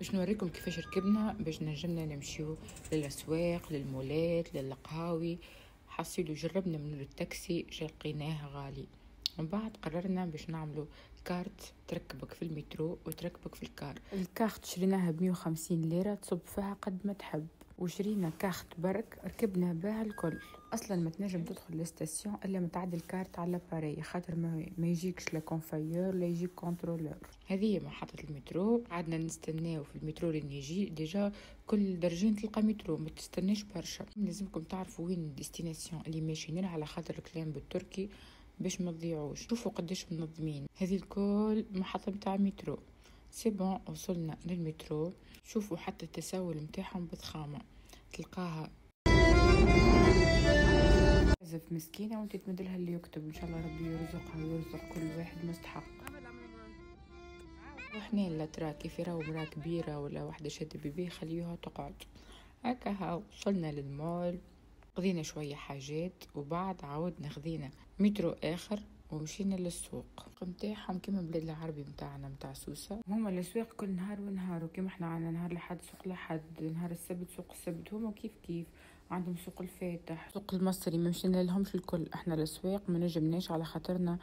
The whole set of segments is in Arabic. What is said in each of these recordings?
باش نوريكم كيفاش ركبنا باش نجمنا نمشيو للأسواق للمولات للقهاوي. حصيلو جربنا من التاكسي لقيناه غالي، ومن بعد قررنا باش نعملو كارت تركبك في المترو وتركبك في الكار. الكارت شريناها ب150 ليرة، تصب فيها قد ما تحب، وشرينا كارت برك ركبنا بها الكل. اصلا ما تنجم تدخل للستاسيون الا ما تعدي الكارت على لاباري، خاطر ما يجيكش لا كونفايور لا يجيك كونترولور. هذه محطة المترو، قعدنا نستناو في المترو لين يجي. ديجا كل درجين تلقى مترو، ما تستناش برشا. لازمكم تعرفوا وين الديستيناسيون اللي ماشيين على خاطر الكلام بالتركي باش ما تضيعوش. شوفوا قداش منظمين، هذه الكل محطة متاع مترو. سي بون، وصلنا للمترو. شوفوا حتى التساؤل متاعهم بضخامة، تلقاها زف مسكينة وانت تمدلها اللي يكتب. ان شاء الله ربي يرزقها ويرزق كل واحد مستحق. وحنا لا ترى كيف يراو مرا كبيرة ولا واحدة شادة بيبي خليوها تقعد هكا. وصلنا للمول، قضينا شوية حاجات، وبعد عاودنا خذينا مترو آخر ومشينا للسوق متاعهم كيما بلاد العربي متاعنا متاع سوسة. هما الأسواق كل نهار ونهار، وكيما احنا عنا نهار لحد سوق لحد، نهار السبت سوق السبت. هما كيف عندهم سوق الفاتح سوق المصري، ما مشينا لهمش الكل. احنا الأسواق ما نجمناش على خاطرنا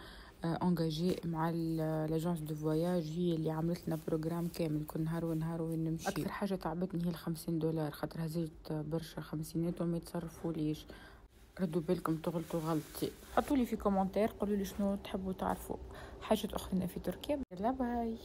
انجاجي مع لاجونس دو فواياج، هي اللي عملت لنا بروجرام كامل كل نهار ونهار وين نمشي. اكثر حاجه تعبتني هي $50 خاطر هزيت برشا خمسينات وما يتصرفوا ليش. ردوا بالكم تغلطوا غلطتي. حطوا لي في كومنتير قولوا لي شنو تحبوا تعرفوا حاجات اخرى في تركيا. يلا باي.